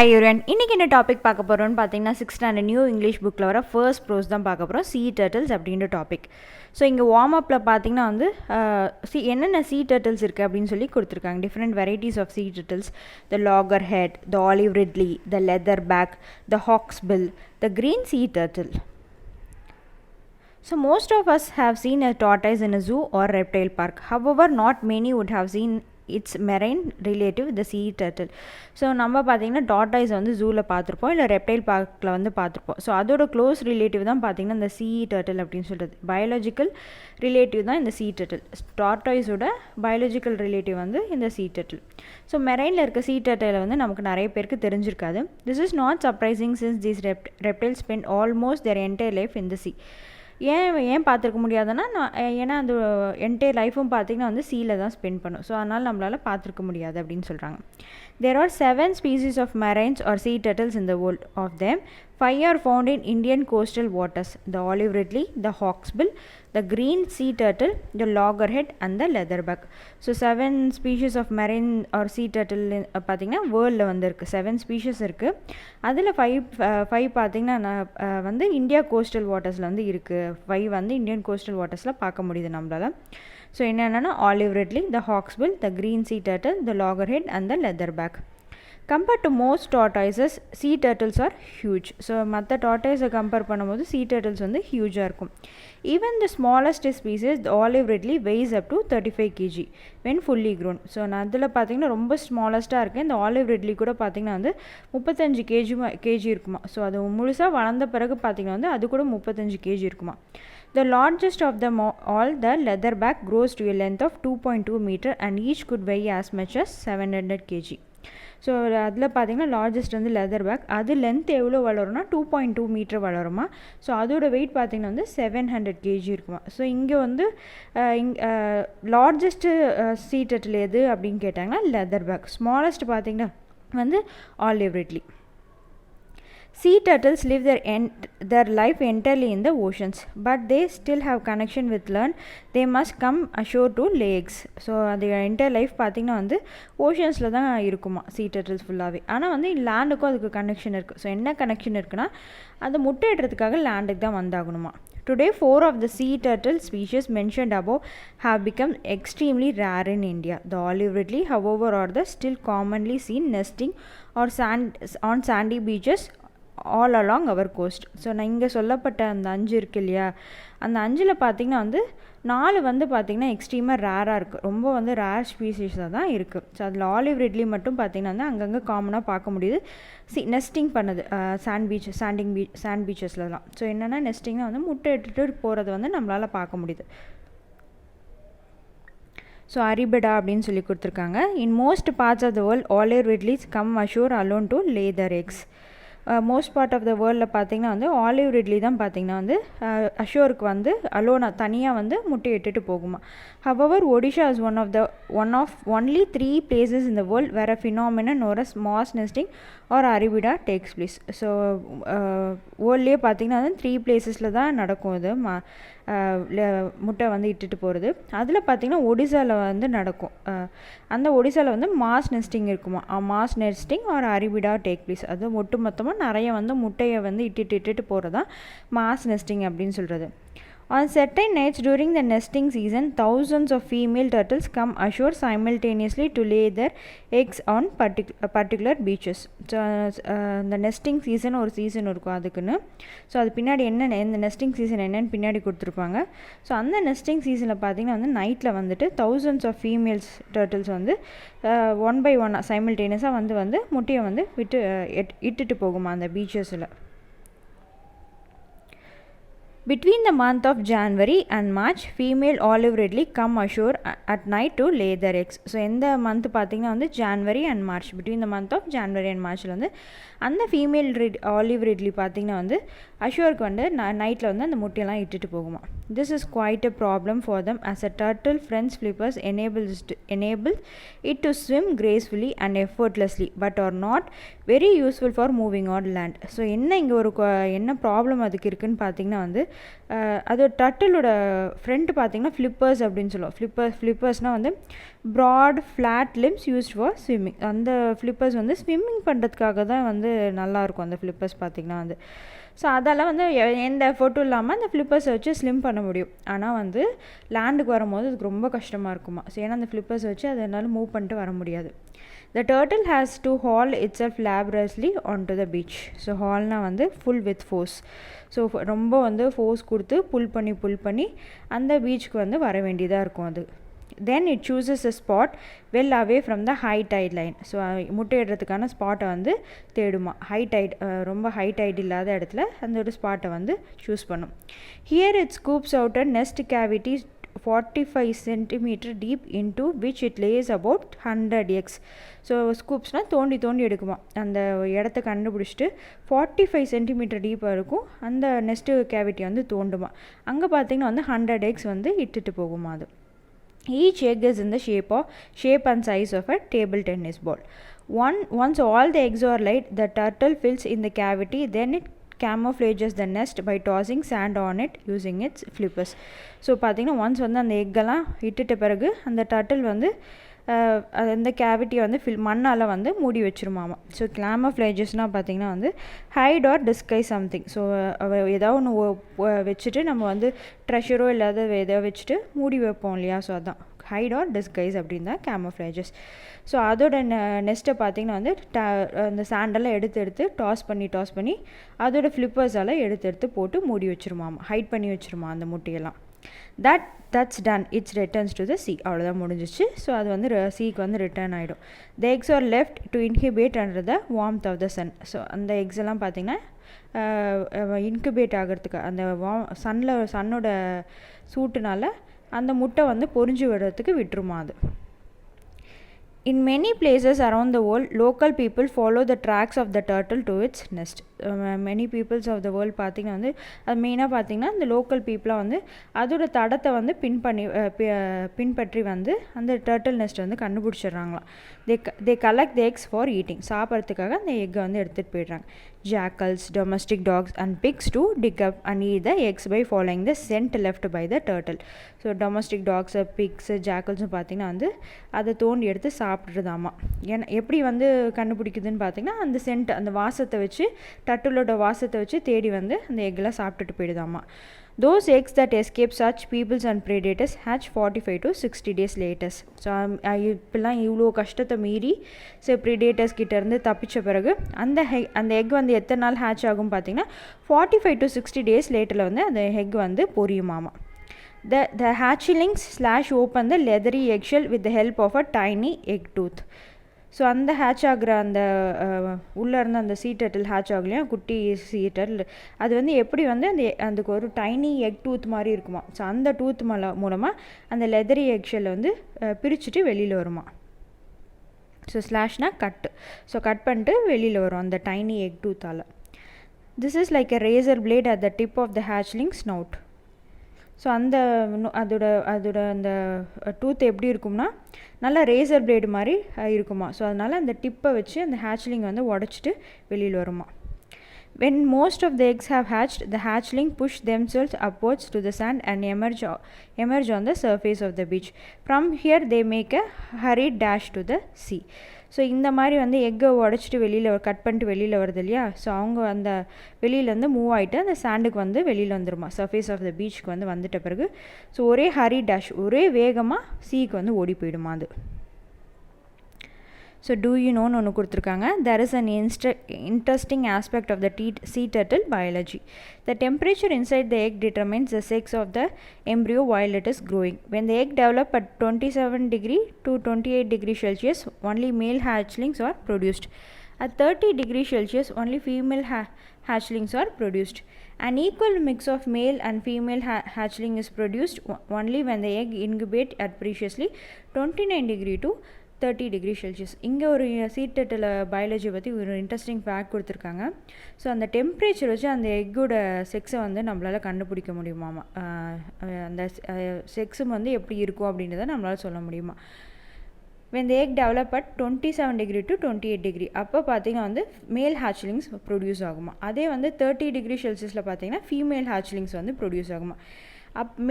Hi everyone, இன்னைக்கு என்ன topic பார்க்க போகிறோம்னு பார்த்தீங்கன்னா 6th ஸ்டாண்டர்ட் நியூ இங்கிலீஷ் புக்கில் வர ஃபர்ஸ்ட் ப்ரோஸ் தான் பார்க்க போகிறோம். சீ டர்ட்டில்ஸ் அப்படின்ற டாபிக். ஸோ இங்கே வார்ம் அப்பில் பார்த்தீங்கன்னா வந்து என்னென்ன சீ டர்ட்டில்ஸ் இருக்குது அப்படின்னு சொல்லி கொடுத்துருக்காங்க. Different varieties of sea turtles, the loggerhead, the olive ridley, the leatherback, the hawksbill, the green sea turtle. So most of us have seen a tortoise in a zoo or reptile park. However, not many would have seen its marine relative, the sea turtle. So நம்ம பார்த்திங்கன்னா tortoise வந்து ஜூவில் பார்த்துருப்போம், இல்லை reptile பார்க்கில் வந்து பார்த்துருப்போம். So அதோட close relative தான் பார்த்திங்கன்னா இந்த சீ டர்ட்டில் அப்படின்னு சொல்கிறது. பயாலஜிக்கல் ரிலேட்டிவ் தான் இந்த சீ டர்ட்டில். டாட்டாய்ஸோட பயாலஜிக்கல் ரிலேட்டிவ் வந்து இந்த சீ டர்ட்டில். ஸோ மெரைனில் இருக்க சீ டர்ட்டில் வந்து நமக்கு நிறைய பேருக்கு தெரிஞ்சிருக்காது. This is not surprising since these reptile spend almost their entire life in the sea. ஏன் பார்த்துருக்க முடியாதுன்னா ஏன்னா அந்த என்டையர் லைஃப்பும் பார்த்திங்கன்னா வந்து சீல தான் ஸ்பெண்ட் பண்ணும். ஸோ அதனால் நம்மளால் பார்த்துருக்க முடியாது அப்படின்னு சொல்கிறாங்க. There are 7 species of marines or sea turtles in the world. Of them, 5 are found in Indian coastal waters: the olive ridley, the hawksbill, the green sea turtle, the loggerhead and the leatherback. So 7 species of marine or sea turtle பார்த்திங்கன்னா வேர்ல்டில் வந்து இருக்குது. 7 species இருக்குது. அதில் 5 பார்த்திங்கன்னா வந்து India coastal வாட்டர்ஸில் வந்து இருக்குது. 5 வந்து இந்தியன் கோஸ்டல் வாட்டர்ஸில் பார்க்க முடியுது நம்மளால். ஸோ என்னென்னா olive ridley, the ஹாக்ஸ்பில், the green sea turtle, the loggerhead and the leatherback. Compared to most tortoises, sea turtles are huge. So மற்ற டாட்டாய்ஸை கம்பேர் பண்ணும்போது sea turtles வந்து ஹியூஜாக இருக்கும். Even the smallest species, the olive ridley, weighs up to 35 kg when fully grown. So நான் அதில் பார்த்தீங்கன்னா ரொம்ப ஸ்மாலஸ்ட்டாக இருக்குது. இந்த ஆலிவ் ரிட்லி கூட பார்த்திங்கன்னா வந்து 35 kg இருக்குமா. ஸோ அது முழுசாக வளர்ந்த பிறகு பார்த்திங்கன்னா வந்து அது கூட 35 kg இருக்குமா. The largest of them all, the leatherback, grows to a length of 2.2 meter and each could weigh as much as 700 kg. So அதில் பார்த்திங்கன்னா லார்ஜஸ்ட் வந்து லெதர் பேக். அது லென்த் எவ்வளோ வளரும்னா 2.2 மீட்டர் வளருமா. ஸோ அதோட வெயிட் பார்த்திங்கன்னா வந்து 700 kg இருக்குமா. ஸோ இங்கே வந்து லார்ஜஸ்ட்டு சீ டர்ட்டில் எது அப்படின்னு கேட்டாங்கன்னா லெதர் பேக். ஸ்மாலஸ்ட் பார்த்திங்கன்னா வந்து olive ridley. Sea turtles live their life entirely in the oceans, but they still have connection with land. They must come ashore to lay eggs. So அது entire life பார்த்திங்கன்னா வந்து ஓஷன்ஸில் தான் இருக்குமா சீ turtles ஃபுல்லாகவே. ஆனால் வந்து லேண்டுக்கும் அதுக்கு கனெக்ஷன் இருக்குது. ஸோ என்ன கனெக்ஷன் இருக்குன்னா அது முட்டையிடுறதுக்காக லேண்டுக்கு தான் வந்தாகணுமா. Today, 4 of the sea turtle species mentioned above have become extremely rare in India. The olive ridley, however, are the still commonly seen nesting or on sandy beaches all along our coast. So நான் இங்கே சொல்லப்பட்ட அந்த 5 இருக்கு இல்லையா, அந்த 5ல் பார்த்திங்கன்னா வந்து 4 வந்து பார்த்திங்கன்னா எக்ஸ்ட்ரீமாக ரேராக இருக்குது. ரொம்ப வந்து ரேர் ஸ்பீசிஸாக தான் இருக்குது. ஸோ அதில் ஆலிவ் ரிட்லி மட்டும் பார்த்திங்கன்னா வந்து அங்கங்கே காமனாக பார்க்க முடியுது. நெஸ்டிங் பண்ணுது சாண்ட் பீச்சஸ்லலாம். ஸோ என்னென்னா நெஸ்டிங்னா வந்து முட்டை இட்டுட்டு போகிறத வந்து நம்மளால் பார்க்க முடியுது. ஸோ அரிபடா அப்படின்னு சொல்லி கொடுத்துருக்காங்க. In most parts of the world olive ridleys come ashore alone to lay their eggs. Most part of the வேர்ல்டில் பார்த்திங்கன்னா வந்து ஆலிவ் ரிட்லி தான் பார்த்திங்கன்னா வந்து அஷோருக்கு வந்து அலோனாக தனியாக வந்து முட்டை இட்டுட்டு போகுமா. However Odisha is one of only 3 places in the world where a phenomenon known as mass nesting or arabida takes place. So வேர்ல்ட்லேயே பார்த்திங்கன்னா வந்து 3 places-ல தான் நடக்கும் இது முட்டை வந்து இட்டுட்டு போகிறது. அதில் பார்த்திங்கன்னா ஒடிசாவில் வந்து நடக்கும். அந்த ஒடிசாவில் வந்து மாஸ் நெஸ்டிங் இருக்குமா. Mass nesting or arribada take place. அது ஒட்டு மொத்தமாக நிறைய வந்து முட்டையை வந்து இட்டுட்டு போகிறது தான் மாஸ் நெஸ்டிங் அப்படின்னு சொல்கிறது. On certain nights during the nesting season, thousands of female turtles come ashore simultaneously to lay their eggs on particular beaches. So இந்த நெஸ்டிங் சீசன் ஒரு சீசன் இருக்கும் அதுக்குன்னு. ஸோ அது பின்னாடி இந்த நெஸ்டிங் சீசன் என்னென்னு பின்னாடி கொடுத்துருப்பாங்க. ஸோ அந்த நெஸ்டிங் சீசனில் பார்த்திங்கன்னா வந்து நைட்டில் வந்துட்டு thousands of females turtles வந்து 1 by 1 சைமல்டேனியஸாக வந்து முட்டையை வந்து இட்டுட்டு போகுமா அந்த பீச்சஸில். Between the month of January and March, female olive ridley come ashore at night to lay their eggs. So எந்த மந்த் பார்த்திங்கன்னா வந்து January and March. Between the month of January and மார்ச்சில் வந்து அந்த ஃபீமேல் ஆலிவ் ரிட்லி பார்த்திங்கன்னா வந்து அஷோருக்கு வந்து நைட்டில் வந்து அந்த முட்டையெல்லாம் இட்டுட்டு போகுமா. This is quite a problem for them as a turtle friend's flippers enable it to swim gracefully and effortlessly but are not very useful for moving on land. So என்ன இங்கே என்ன ப்ராப்ளம் அதுக்கு இருக்குதுன்னு பார்த்திங்கன்னா வந்து அது டர்ட்டிலோட ஃப்ரண்ட் பார்த்திங்கன்னா flippers அப்படின்னு சொல்லுவோம். ஃப்ளிப்பர்ஸ்னால் வந்து broad flat limbs used for swimming. அந்த ஃப்ளிப்பர்ஸ் வந்து ஸ்விம்மிங் பண்ணுறதுக்காக தான் வந்து நல்லாயிருக்கும் அந்த ஃப்ளிப்பர்ஸ் பார்த்திங்கன்னா வந்து. ஸோ அதெல்லாம் வந்து எந்த எஃபர்ட்டும் இல்லாமல் அந்த ஃப்ளிப்பர்ஸை வச்சு ஸ்லிம் பண்ண முடியும். ஆனால் வந்து லேண்டுக்கு வரும்போது அதுக்கு ரொம்ப கஷ்டமாக இருக்குமா. ஸோ ஏன்னா அந்த ஃப்ளிப்பர்ஸ் வச்சு அதனால மூவ் பண்ணிட்டு வர முடியாது. The turtle has to haul itself laboriously onto the beach. So ஹால்னால் வந்து ஃபுல் வித் ஃபோர்ஸ். ஸோ ரொம்ப வந்து ஃபோர்ஸ் கொடுத்து புல் பண்ணி அந்த பீச்சுக்கு வந்து வர வேண்டியதாக இருக்கும் அது. Then it chooses a spot well away from the high tide line. So முட்டையிடுறதுக்கான ஸ்பாட்டை வந்து தேடுமா. ரொம்ப ஹை டைட் இல்லாத இடத்துல அந்த ஒரு ஸ்பாட்டை வந்து சூஸ் பண்ணும். Here it scoops out a nest cavity 45 cm deep into which it lays about 100 eggs. So ஸ்கூப்ஸ்னால் தோண்டி எடுக்குமா. அந்த இடத்த கண்டுபிடிச்சிட்டு 45 cm டீப்பாக இருக்கும் அந்த நெஸ்ட்டு கேவிட்டி வந்து தோண்டுமா. அங்கே பார்த்திங்கன்னா வந்து 100 eggs வந்து இட்டுட்டு போகுமா அது. Each egg is in the shape and size of a table tennis ball. Once all the eggs are laid, the turtle fills in the cavity. Then it camouflages the nest by tossing sand on it using its flippers. So பார்த்திங்கன்னா once வந்து அந்த எக்கெல்லாம் இட்டுட்ட பிறகு அந்த turtle வந்து அந்த கேவிட்டியை வந்து மண்ணால் வந்து மூடி வச்சிருமாமா. ஸோ கேமோஃப்ளேஜஸ்னால் பார்த்திங்கன்னா வந்து hide or disguise something. So ஏதாவது ஒன்று வச்சுட்டு நம்ம வந்து ட்ரெஷரோ இல்லாத ஏதோ வச்சுட்டு மூடி வைப்போம் இல்லையா. ஸோ அதுதான் ஹைட் ஆர் டிஸ்கைஸ் அப்படின்னு தான் கேமோஃப்ளேஜஸ். ஸோ அதோட நெஸ்ட்டை பார்த்திங்கன்னா வந்து அந்த சாண்டெல்லாம் எடுத்து டாஸ் பண்ணி அதோட ஃப்ளிப்பர்ஸால் எடுத்து போட்டு மூடி வச்சுருமாமா. ஹைட் பண்ணி வச்சுருமா அந்த முட்டையெல்லாம். That's done. It returns to the sea. அவ்வளோதான் முடிஞ்சிச்சு. ஸோ அது வந்து சீக்கு வந்து ரிட்டர்ன் ஆகிடும். The eggs are left to incubate under the warmth of the sun. So அந்த எக்ஸ் எல்லாம் பார்த்திங்கன்னா இன்குபேட் ஆகிறதுக்கு அந்த சன்னோட சூட்டுனால அந்த முட்டை வந்து பொரிஞ்சு விடுறதுக்கு விட்டுருமா அது. In many places around the world, local people follow the tracks of the turtle to its nest. Many peoples of the world பார்த்திங்கன்னா வந்து அது மெயினாக பார்த்திங்கன்னா இந்த லோக்கல் பீப்புளாக வந்து அதோட தடத்தை வந்து பின்பற்றி வந்து அந்த டர்ட்டில் நெஸ்ட் வந்து கண்டுபிடிச்சிடுறாங்களாம். they collect the eggs for eating. சாப்பிட்றதுக்காக அந்த எக்கை வந்து எடுத்துகிட்டு போயிடுறாங்க. Jackals, domestic dogs and pigs to dig up and eat the eggs by following the scent left by the turtle. So domestic dogs pigs ஜாக்கல்ஸும் பார்த்திங்கன்னா வந்து அதை தோண்டி எடுத்து சாப்பிட்றதாமா. ஏன்னா எப்படி வந்து கண்டுபிடிக்குதுன்னு பார்த்திங்கன்னா அந்த சென்ட் அந்த வாசத்தை வச்சு டர்ட்டிலோட வாசத்தை வச்சு தேடி வந்து அந்த எக்கெல்லாம் சாப்பிட்டுட்டு போயிடுதாமா. Those eggs that escape such peoples and predators hatch 45 to 60 days later. So இப்போல்லாம் இவ்வளோ கஷ்டத்தை மீறி ஸோ ப்ரிடேட்டர்ஸ் கிட்டேருந்து தப்பித்த பிறகு அந்த எக் வந்து எத்தனை நாள் ஹேட்ச் ஆகும் பார்த்திங்கன்னா 45 to 60 days லேட்டரில் வந்து அந்த எக் வந்து பொரியுமாமா. The hatchlings open the leathery eggshell with the help of a tiny egg tooth. So அந்த ஹேட்ச் ஆகிற அந்த உள்ளே இருந்து அந்த சீ டர்ட்டில் ஹேட்ச் ஆகலையா குட்டி சீ டர்ட்டில் அது வந்து எப்படி வந்து அதுக்கு ஒரு டைனி எக் டூத் மாதிரி இருக்குமா. ஸோ அந்த டூத் மூலமாக அந்த லெதரி எக்ஷெல்லை வந்து பிரிச்சுட்டு வெளியில் வருமா. ஸோ ஸ்லாஷ்னால் கட்டு. ஸோ கட் பண்ணிட்டு வெளியில் வரும் அந்த டைனி எக் டூத்தால். This is like a razor blade at the tip of the hatchling snout. So அதோட அந்த டூத் எப்படி இருக்கும்னா நல்லா ரேசர் பிளேடு மாதிரி இருக்குமா. ஸோ அதனால் அந்த டிப்பை வச்சு அந்த ஹேட்ச்லிங் வந்து உடச்சிட்டு வெளியில் வருமா. When most of the eggs have hatched, the hatchling push themselves upwards to the sand and emerge on the surface of the beach. From here they make a hurried dash to the sea. So இந்த மாதிரி வந்து எக்கை உடச்சிட்டு cut பண்ணிட்டு வெளியில் வருது இல்லையா. So அவங்க அந்த வெளியிலேருந்து மூவ் ஆகிட்டு அந்த சாண்டுக்கு வந்து வெளியில் வந்துடுமா. சர்ஃபேஸ் ஆஃப் த பீச்சுக்கு வந்து வந்துட்ட பிறகு ஸோ ஒரே ஹரி டேஷ் ஒரே வேகமாக சீக்கு வந்து ஓடி போயிடுமா அது. ஸோ டூ யூ நோன்னு ஒன்று கொடுத்துருக்காங்க. there is an interesting aspect of the sea turtle biology. The temperature inside the egg determines the sex of the embryo while it is growing. When the egg develop at 27 degree to 28 degree Celsius, only male hatchlings are produced. At 30 degree Celsius, only female hatchlings are produced. An equal mix of male and female hatchling is produced only when the egg incubate at preciously 29 degree to 30 degree Celsius. இங்கே ஒரு சீ turtle biology பற்றி ஒரு interesting fact கொடுத்துருக்காங்க. So அந்த temperature வச்சு அந்த எக்கோட செக்ஸை வந்து நம்மளால் கண்டுபிடிக்க முடியுமாமா. அந்த செக்ஸும் வந்து எப்படி இருக்கும் அப்படின்றத நம்மளால் சொல்ல முடியுமா. when the egg develop at 27 degree to 28 degree அப்போ பார்த்தீங்கன்னா வந்து மேல் ஹேச்லிங்ஸ் ப்ரொடியூஸ் ஆகுமா. அதே வந்து 30 டிகிரி செல்சியஸில் பார்த்தீங்கன்னா ஃபீமேல் ஹேச்லிங்ஸ் வந்து ப்ரொடியூஸ் ஆகுமா.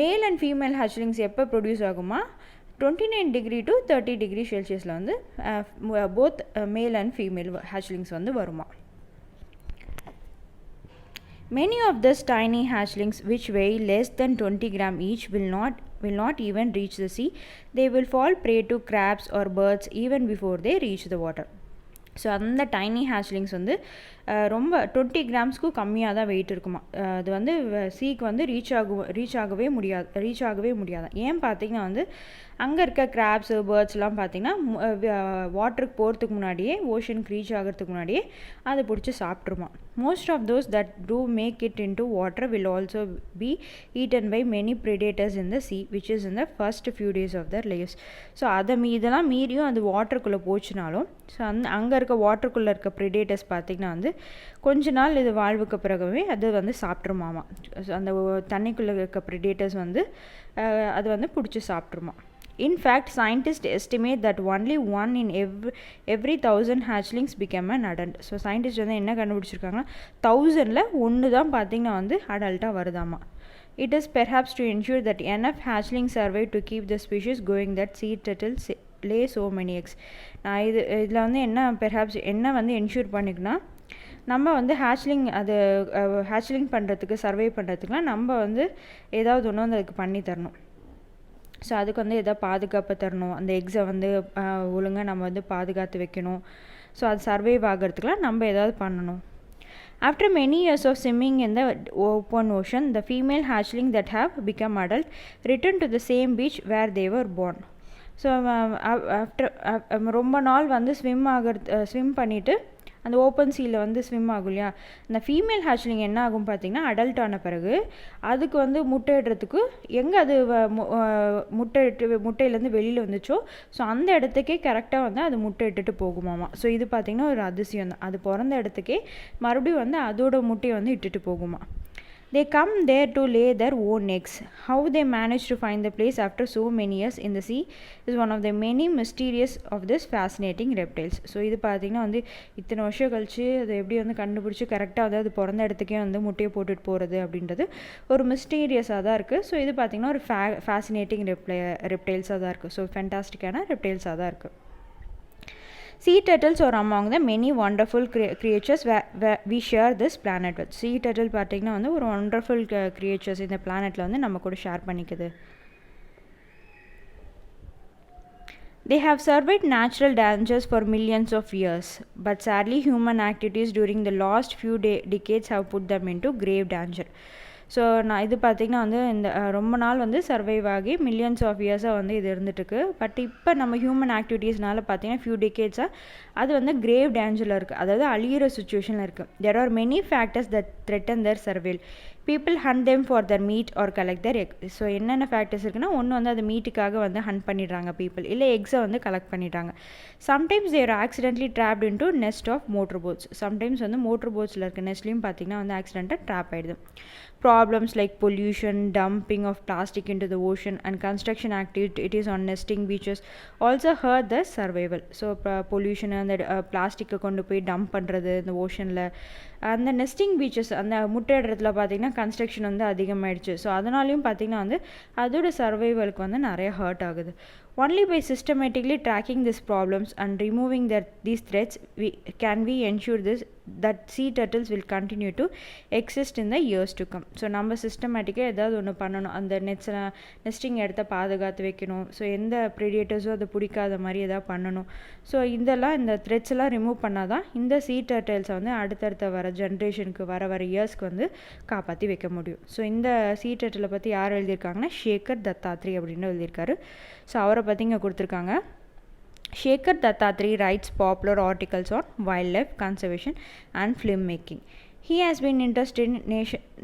மேல் அண்ட் ஃபீமேல் ஹேச்லிங்ஸ் எப்போ ப்ரொடியூஸ் ஆகுமா, 29 டிகிரி டு 30 டிகிரி செல்சியஸில் வந்து both male and female hatchlings வந்து வருமா. Many of these tiny hatchlings which weigh less than 20 gram each will not even reach the sea. They will fall prey to crabs or birds even before they reach the water. So அந்த tiny hatchlings வந்து ரொம்ப 20 கிராம்ஸ்க்கும் கம்மியாக தான் wait இருக்குமா. அது வந்து சீக்கு வந்து ரீச் ஆகவே முடியாது. ஏன் பார்த்தீங்கன்னா வந்து அங்கே இருக்க கிராப்ஸு பேர்ட்ஸ்லாம் பார்த்திங்கன்னா வாட்டருக்கு போகிறதுக்கு முன்னாடியே, ஓஷனுக்கு ரீச் ஆகிறதுக்கு முன்னாடியே அதை பிடிச்சி சாப்பிட்ருமா. Most of those that do make it into water will also be eaten by many predators in the sea which is in the first few days of their lives. So இதெல்லாம் மீறியும் அது வாட்டருக்குள்ளே போச்சுனாலும், so அங்கே இருக்க வாட்டருக்குள்ளே இருக்க predators பார்த்திங்கன்னா வந்து கொஞ்ச நாள் இது வாழ்வுக்கு பிறகுவே அது வந்து சாப்பிட்ருமாமா. அந்த தண்ணிக்குள்ளே இருக்க ப்ரிடேட்டர்ஸ் வந்து அது வந்து பிடிச்சி சாப்பிட்ருமா. In fact, scientists estimate that only one in every 1000 hatchlings become an adult. So scientist வந்து என்ன கண்டுபிடிச்சிருக்காங்கன்னா 1000ல் ஒன்று தான் பார்த்திங்கன்னா வந்து அடல்ட்டாக வருதாமா. It is perhaps to ensure that enough hatchlings survive to keep the species going that sea turtles lay so many eggs. நான் இதில் வந்து என்ன வந்து என்ஷூர் பண்ணிக்கன்னா, நம்ம வந்து ஹேச்லிங் பண்ணுறதுக்கு சர்வை பண்ணுறதுக்குலாம் நம்ம வந்து ஏதாவது ஒன்று வந்து அதுக்கு பண்ணி தரணும். ஸோ அதுக்கு வந்து எதாவது பாதுகாப்பு தரணும். அந்த எக்ஸை வந்து ஒழுங்காக நம்ம வந்து பாதுகாத்து வைக்கணும். ஸோ அது சர்வைவ் ஆகிறதுக்குலாம் நம்ம ஏதாவது பண்ணணும். After many years of swimming in the open ocean, the female hatchling that have become adult return to the same beach where they were born. So ரொம்ப நாள் வந்து ஸ்விம் பண்ணிவிட்டு அந்த ஓப்பன் சீயில் வந்து ஸ்விம் ஆகும் இல்லையா, அந்த ஃபீமேல் ஹேச்லிங் என்ன ஆகும் பார்த்திங்கன்னா அடல்ட் ஆன பிறகு அதுக்கு வந்து முட்டையிடுறதுக்கு எங்கே அது முட்டையிலேருந்து வெளியில் வந்துச்சோ ஸோ அந்த இடத்துக்கே கரெக்டாக வந்து அது முட்டை இட்டுட்டு போகுமாமா. ஸோ இது பார்த்திங்கன்னா ஒரு அதிசயம் தான். அது பிறந்த இடத்துக்கே மறுபடியும் வந்து அதோட முட்டையை வந்து இட்டுட்டு போகுமா. They come there to lay their own eggs. How they manage to find the place after so many years in the sea is one of the many mysteries of this fascinating reptiles. So இது பார்த்திங்கன்னா வந்து இத்தனை வருஷம் கழிச்சு அதை எப்படி வந்து கண்டுபிடிச்சி கரெக்டாக வந்து அது பிறந்த இடத்துக்கே வந்து முட்டையை போட்டுட்டு போகிறது அப்படின்றது ஒரு மிஸ்டீரியஸாக தான் இருக்குது. ஸோ இது பார்த்திங்கன்னா ஒரு ஃபேசினேட்டிங் ரெப்டைல்ஸாக தான் இருக்குது. ஸோ ஃபேண்டாஸ்டிக்கான ரெப்டைல்ஸாக தான் இருக்குது. Sea turtles are among the many wonderful creatures we share this planet with. Sea turtle பார்த்திங்கன்னா வந்து ஒரு wonderful creatures இந்த பிளானெட்டில் வந்து நம்ம கூட share பண்ணிக்குது. They have survived natural dangers for millions of years, but sadly human activities during the last few decades have put them into grave danger. So நான் இது பார்த்திங்கன்னா வந்து இந்த ரொம்ப நாள் வந்து சர்வைவ் ஆகி மில்லியன்ஸ் ஆஃப் இயர்ஸாக வந்து இது இருந்துட்டுருக்கு. பட் இப்போ நம்ம ஹியூமன் ஆக்டிவிட்டீஸ்னால பார்த்திங்கன்னா ஃபியூ டிகேட்ஸாக அது வந்து கிரேவ் டேஞ்சரில் இருக்குது, அதாவது அழியிற சுச்சுவேஷனில் இருக்குது. There are many factors that threaten their survival. People hunt them for their meat or collect their egg. So என்னென்ன ஃபேக்டர்ஸ் இருக்குன்னா, ஒன்று வந்து அது மீட்டுக்காக வந்து ஹண்ட் பண்ணிடுறாங்க பீப்புள், இல்லை எக்ஸை வந்து கலெக்ட் பண்ணிடுறாங்க. Sometimes there accidentally dropped into nest of motor boats. Sometimes வந்து மோட்டர் போட்ஸில் இருக்க நெஸ்ட்லேயும் பார்த்திங்கன்னா வந்து ஆக்சிடென்ட்டாக ட்ராப் ஆகிடுது. Problems like pollution, dumping of plastic into the ocean and construction activities on nesting beaches also hurt the survival. So pollution and பிளாஸ்டிக்கை கொண்டு போய் டம்ப் பண்ணுறது இந்த ஓஷனில், அந்த நெஸ்டிங் பீச்சஸ் அந்த முட்டையிடத்துல பார்த்திங்கன்னா கன்ஸ்ட்ரக்ஷன் வந்து அதிகமாகிடுச்சு. ஸோ அதனாலையும் பார்த்திங்கன்னா வந்து அதோட சர்வைவலுக்கு வந்து நிறைய ஹர்ட் ஆகுது. Only by systematically tracking these problems and removing these threats can we ensure that sea turtles will continue to exist in the years to come. So நம்ம சிஸ்டமேட்டிக்காக ஏதாவது ஒன்று பண்ணணும். அந்த நெஸ்டிங் இடத்த பாதுகாத்து வைக்கணும். ஸோ எந்த ப்ரிடேட்டர்ஸும் அதை பிடிக்காத மாதிரி எதாவது பண்ணணும். ஸோ இந்த த்ரெட்ஸ் எல்லாம் ரிமூவ் பண்ணால் தான் இந்த sea turtles வந்து அடுத்தடுத்த வர ஜென்ரேஷனுக்கு வர இயர்ஸ்க்கு வந்து காப்பாற்றி வைக்க முடியும். ஸோ இந்த sea turtle பற்றி யார் எழுதியிருக்காங்கன்னா ஷேகர் தத்தாத்ரி அப்படின்னு எழுதியிருக்காரு. ஸோ அவரை பற்றி இங்கே கொடுத்துருக்காங்க. Shekhar Dattatri writes popular articles on wildlife conservation and filmmaking. He has been interested in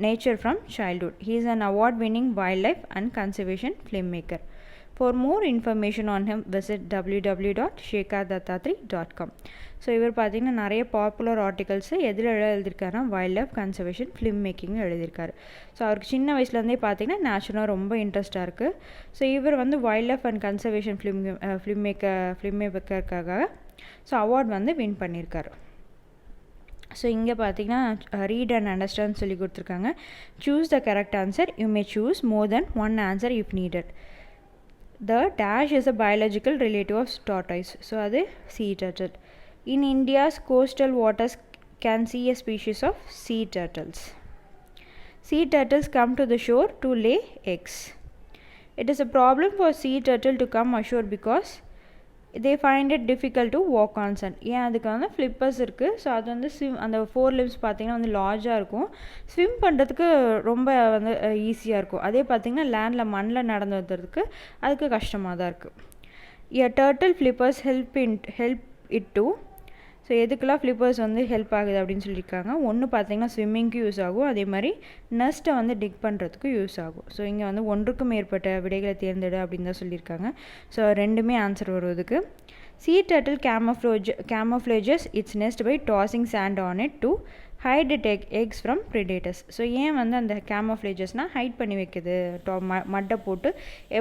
nature from childhood. He is an award-winning wildlife and conservation filmmaker. For more information on him, visit www.shekhardattatri.com. So இவர் பார்த்திங்கன்னா நிறைய popular articles எதில் எழுதியிருக்காருன்னா wild life conservation film making எழுதியிருக்காரு. So அவருக்கு சின்ன வயசுலேருந்தே பார்த்திங்கன்னா நேச்சுரலாக ரொம்ப இன்ட்ரெஸ்ட்டாக இருக்குது. ஸோ இவர் வந்து wild life and conservation film மேக்கருக்காக ஸோ அவார்ட் வந்து வின் பண்ணியிருக்காரு. ஸோ இங்கே பார்த்தீங்கன்னா ரீட் அண்ட் அண்டர்ஸ்டாண்ட் சொல்லி கொடுத்துருக்காங்க. Choose the correct answer. You may choose more than one answer if needed. The dash is a biological relative of tortoise. So அது sea turtle. In India's coastal waters can see a species of sea turtles. Sea turtles come to the shore to lay eggs. It is a problem for sea turtle to come ashore because they find it difficult to walk on sand. ஏன் அதுக்கு வந்து flippers இருக்குது. So அது வந்து அந்த 4 limbs பார்த்திங்கன்னா வந்து லார்ஜாக இருக்கும். ஸ்விம் பண்ணுறதுக்கு ரொம்ப வந்து ஈஸியாக இருக்கும். அதே பார்த்திங்கன்னா லேண்டில் மண்ணில் நடந்து வந்ததுக்கு அதுக்கு கஷ்டமாக தான் இருக்குது. turtle flippers help it to. So எதுக்கெல்லாம் ஃப்ளிப்பர்ஸ் வந்து ஹெல்ப் ஆகுது அப்படின்னு சொல்லியிருக்காங்க. ஒன்று பார்த்திங்கன்னா ஸ்விம்மிங்க்கு யூஸ் ஆகும். அதே மாதிரி நெஸ்ட்டை வந்து டிக் பண்ணுறதுக்கு யூஸ் ஆகும். ஸோ இங்கே வந்து ஒன்றுக்கும் மேற்பட்ட விடைகளை தேர்ந்தெடு அப்படின்னு தான் சொல்லியிருக்காங்க. ஸோ ரெண்டுமே answer வருவதுக்கு. Sea turtle camouflages its nest by tossing sand on it to hide its eggs from predators. So ஏன் வந்து அந்த கேமோஃப்ளேஜஸ்னால் ஹைட் பண்ணி வைக்குது, மட்டை போட்டு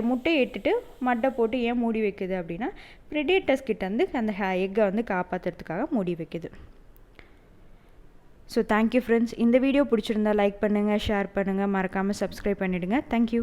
முட்டையை இட்டுட்டு மட்டை போட்டு ஏன் மூடி வைக்குது அப்படின்னா ப்ரிடேட்டர்ஸ் கிட்ட வந்து அந்த எக்கை வந்து காப்பாற்றுறதுக்காக மூடி வைக்குது. So thank you friends. இந்த வீடியோ பிடிச்சிருந்தா லைக் பண்ணுங்கள், ஷேர் பண்ணுங்கள், மறக்காமல் சப்ஸ்கிரைப் பண்ணிவிடுங்க. தேங்க்யூ.